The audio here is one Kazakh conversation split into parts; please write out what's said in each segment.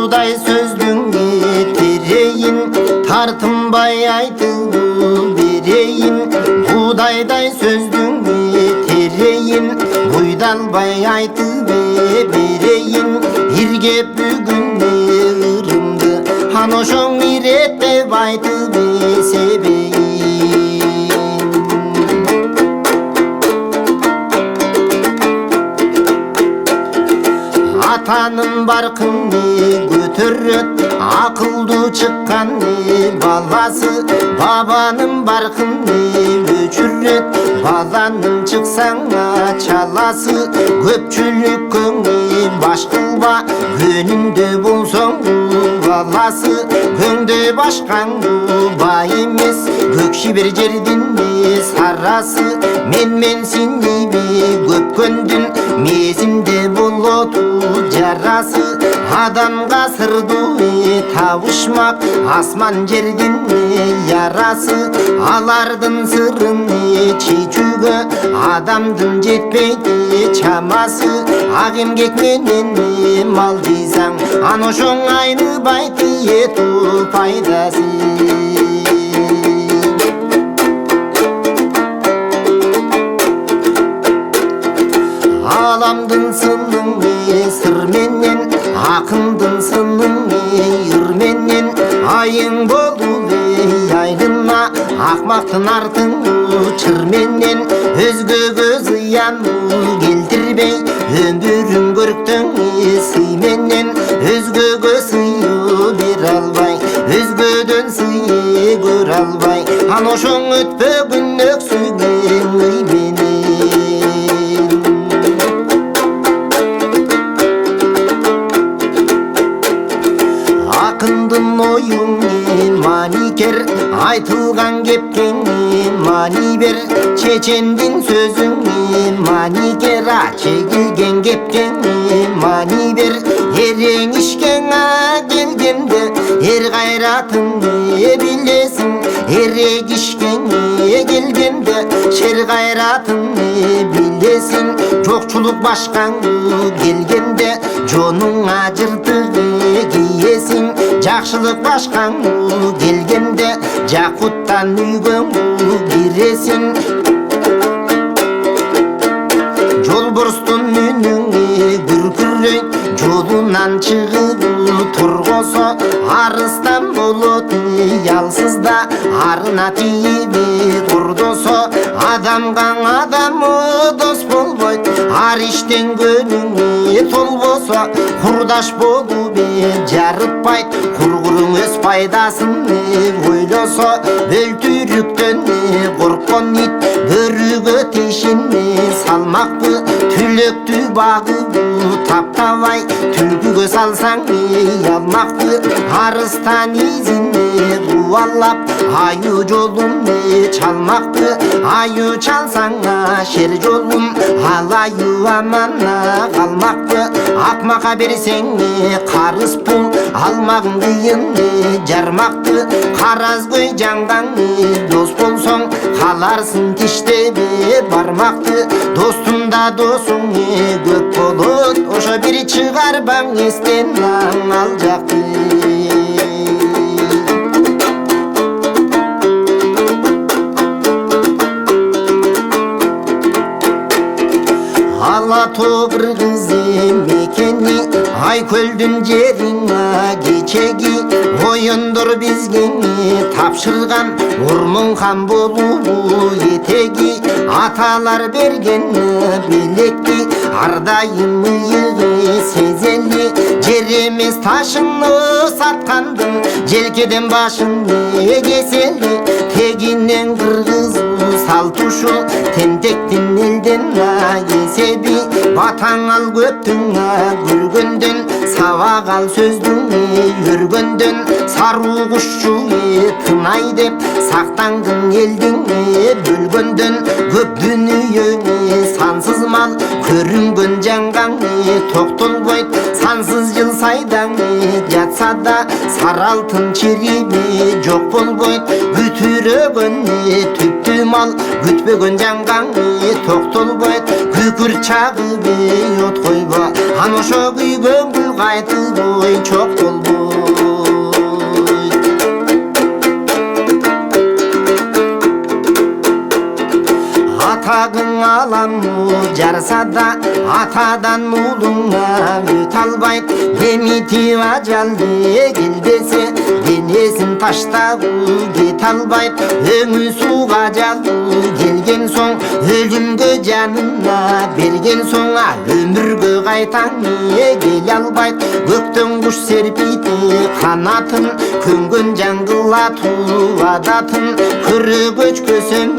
будай сөздің терейін тартынбай айтып берейін будайдай сөздің терейін буйдалбай айтып берейін иргеп бүгін ырымды аношоң иреттеп айтып себейін атаның барқын көтерет ақылды шыққан баласы бабаның барқын өчірет баланың шықсаң чаласы көпшілік көңіл баш қылба өнінде болсаң баласы көңді башқан бай емес көк шибер жердің сарасы мен сенбе көп көндін мезімде болоту жарасы адамға сырды табышмақ асман жердің ярасы алардың сырын шешуге адамдың жетпейді чамасы ақ емгек менен мал жисаң аношоң айныбайды ету пайдасы аламдың сының сырменен ақындың сының үрменен айың болу айдына ақмақтың артың чырменен өзгеге зиян келтірбей өмірін көріктің сыйменен өзгеге сый бере албай өзгеден сый көре албай аношоң өтпөгүн өксүген ыйменен ақындың ойың маникер айтылған кепкен мани бер чечендің сөзің маникер чегілген кепкен мани бер ерең ішкен келгенде ер қайратын білесің ерек ішкен келгенде шер қайратын білесің жоқшылық башқан келгенде жонуң ажыртығы киесің жақшылық башқан келгенде жақуттан үйгөн киресің жолбұрыстың үнің күркірей жолунан шығып тұрғосо арыстан болот ялсызда арына тиіп құрдосо адамға адамы дос болбойт ар иштен көнүң толбосо құрдаш болуп жарытпайт құрғырың өз пайдасын ойлосо бөлтүрүктөн корккон ит бөрүгө тишин салмакпы түлөктү багып таптабай түлкүгө салсаң алмакпы арыстан изин кубалап аю жолун чалмакпы аю чалсаң шер жолун ал аю аман калмакпы акмакка берсең карыз пул алмагың кыйын жармакты караз көй жаңгаң дос болсоң каларсың тиштебе бармакты достун да досуң көп болот ошо бир чыгарбаң эстен ал жакты ала тобыр кыз мекени айкөлдүн жериң кечеги оюндур бизге тапшырган урмунхан болуу этеги аталар берген белекти ардайым ыйыгы сезели жер эмес ташыңны саткандын желкеден башын кесели тегинен кыргыз салт ушул тентектин элден есеби батаң ал көптүң күлгөндөн сабак ал сөздүң өргөндөн саруу кушчу тынай деп сактангын элдиң бөлгөндөн көп дүнүйө сансыз мал көрүнгөн жаңгаң токтолбойт сансыз жыл сайдаң жатса да сары алтын чириби жок болбойт күтүрөгөн түптүү мал күтпөгөн жаңгаң токтолбойт күкүр чагып от койбо ан ошо күйгөн айтылбой çok болбой. Атағың аламы жарса да атадан улуңа өт албайт. Емитип ажалды келбесе денесин таштап кете албайт. Өңү сууга жалы келген соң өлүмгө жанына берген соң өмүргө кайтаң келе албайт. Көктөн куш серпийти канатын көнгөн жаңгылатып адатын. Көрөгөч көсөм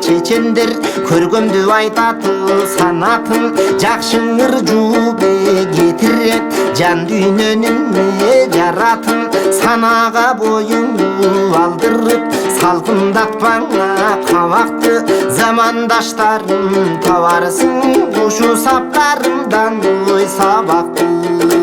чечендер көргөндү айтаты санатын. Жакшыңыр жуубе кетирет жан дүйнөнүн жаратын. Санага боюңду алдырып салкындатпаңа кабакты. Замандаштарым табарсың ушу саптарымдан ой сабакты.